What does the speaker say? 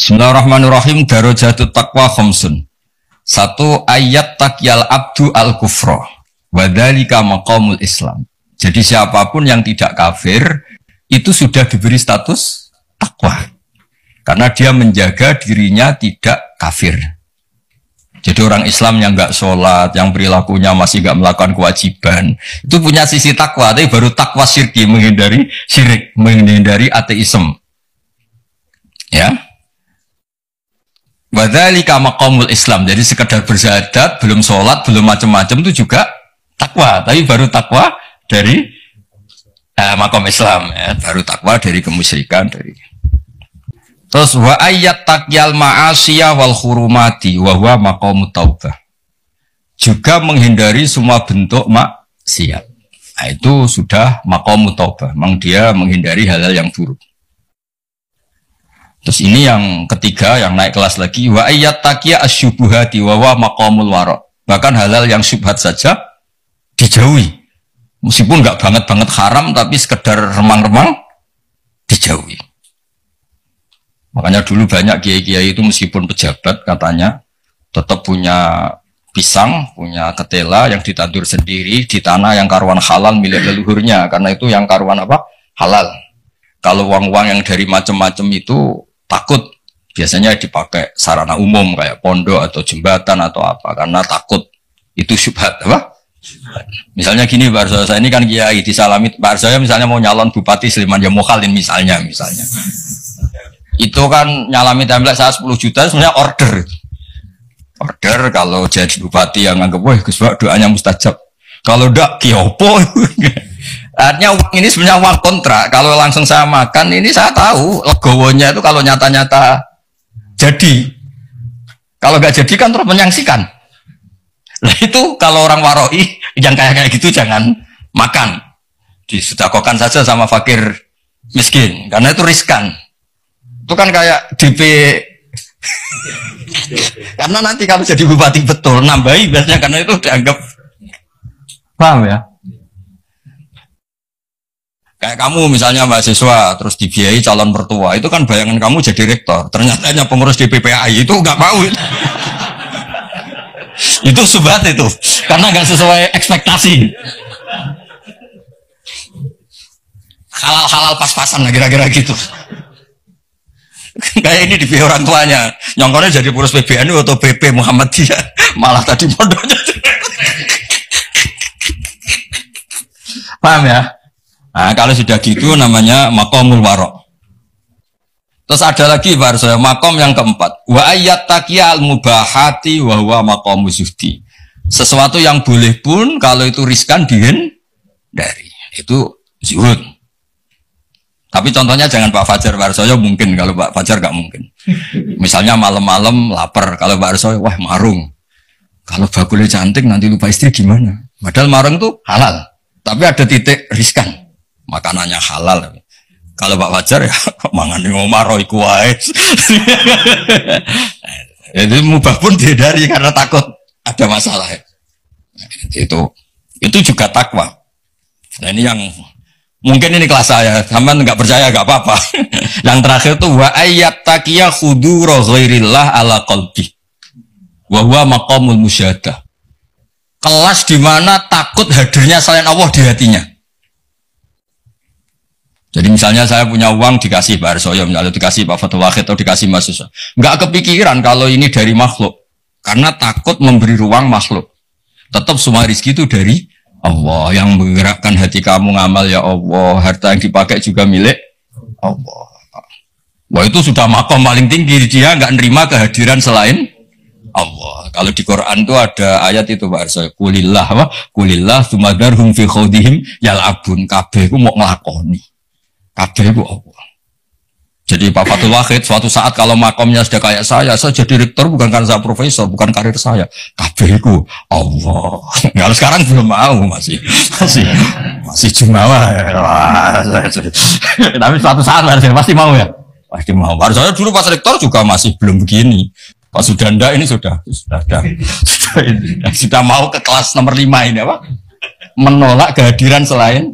Bismillahirrahmanirrahim. Darajatut taqwa khamsun. Satu, ayat takyal abdu al-kufra wa dzalika maqamul Islam. Jadi siapapun yang tidak kafir itu sudah diberi status takwa. Karena dia menjaga dirinya tidak kafir. Jadi orang Islam yang enggak sholat, yang perilakunya masih enggak melakukan kewajiban, itu punya sisi takwa, tapi baru takwa syirki, menghindari syirik, menghindari ateisme. Ya. Wa dzalika maqamul Islam. Jadi sekedar bersyahadat, belum sholat, belum macam-macam itu juga takwa, tapi baru takwa dari maqam Islam, ya. Baru takwa dari kemusyrikan, dari. Terus wa ayat takyal ma'asiyah wal hurumati wa huwa maqamut taubah. Juga menghindari semua bentuk maksiat. Nah, itu sudah maqamut taubah. Memang dia menghindari hal-hal yang buruk. Terus ini yang ketiga yang naik kelas lagi, wa ayat taqiya asyubuhati wa huwa maqamul wara. Bahkan hal-hal yang syubhat saja dijauhi. Meskipun enggak banget-banget haram tapi sekedar remang-remang dijauhi. Makanya dulu banyak kiai-kiai itu meskipun pejabat katanya tetap punya pisang, punya ketela yang ditandur sendiri di tanah yang karuan halal milik leluhurnya, karena itu yang karuan apa? Halal. Kalau uang-uang yang dari macam-macam itu takut biasanya dipakai sarana umum kayak pondok atau jembatan atau apa, karena takut itu syubhat apa? Misalnya gini, Pak Arsoyo, saya ini kan kiai disalami, Pak Arsoyo misalnya mau nyalon bupati Sleman, ya Mukhalin misalnya. Itu kan nyalami template saya 10 juta sebenarnya order kalau jadi bupati yang nganggep wah Gus Pak doanya mustajab, kalau ndak kiopo. Artinya uang ini sebenarnya uang kontrak, kalau langsung saya makan ini saya tahu legowonya itu kalau nyata-nyata jadi, kalau nggak jadi kan terus menyangsikan. Nah itu kalau orang waroi yang kayak gitu jangan makan, disedekahkan saja sama fakir miskin karena itu riskan. Itu kan kayak DP. Karena nanti kalau jadi bupati betul nambahi biasanya, karena itu dianggap, paham ya? Kayak kamu misalnya mahasiswa terus dibiayai calon mertua, itu kan bayangan kamu jadi rektor, ternyata hanya pengurus DPPAI, itu nggak mau. Itu subhat itu, karena nggak sesuai ekspektasi. Halal-halal pas-pasan lah kira-kira gitu. Kayak ini dibiayai orang tuanya, nyongkornya jadi pengurus PBNU atau PP Muhammadiyah, malah tadi pondoknya. Paham ya? Nah, kalau sudah gitu namanya maqamul wara. Terus ada lagi Pak Arsoyo, maqam yang keempat, wa ayat taqiya al mubahati wa huwa maqamuz zuhdi. Sesuatu yang boleh pun kalau itu riskan dihindari, itu zuhud. Tapi contohnya jangan Pak Fajar, Pak Arsoyo mungkin, kalau Pak Fajar nggak mungkin. Misalnya malam-malam lapar, kalau Pak Arsoyo wah marung. Kalau bakulnya cantik nanti lupa istri gimana? Padahal marung itu halal, tapi ada titik riskan, makanannya halal. Kalau Pak Fajar ya mangan ngomaro iku wae. Itu mubah pun dihindari karena takut ada masalah. Itu juga takwa. Nah ini yang mungkin ini kelas saya, sampean nggak percaya nggak apa-apa. Yang terakhir itu wa ayat taqiya khudura ghairillah ala qalbi wa huwa maqamul musyahadah. Kelas di mana takut hadirnya selain Allah di hatinya. Jadi misalnya saya punya uang dikasih Pak Arsoyo, misalnya dikasih Pak Fatul Wahid atau dikasih mahasiswa, nggak kepikiran kalau ini dari makhluk, karena takut memberi ruang makhluk. Tetap semua rezeki itu dari Allah, yang menggerakkan hati kamu ngamal ya Allah, harta yang dipakai juga milik Allah. Wah itu sudah makom paling tinggi, dia nggak nerima kehadiran selain Allah. Kalau di Quran itu ada ayat itu Pak Arsoyo, kulillah sumadarhum fi khawdihim yal'abun, kabeh ku mau ngelakoni, kabeh ku Allah. Jadi Pak Fatul Wahid suatu saat kalau makomnya sudah kayak saya jadi rektor bukan karena saya profesor, bukan karir saya, kabehku Allah. Kalau sekarang belum mau, masih jumawa. Tapi suatu saat pasti mau ya, pasti mau. Baru saya dulu pas rektor juga masih belum begini. Pak Sudanda ini sudah mau ke kelas nomor 5 ini apa? Menolak kehadiran selain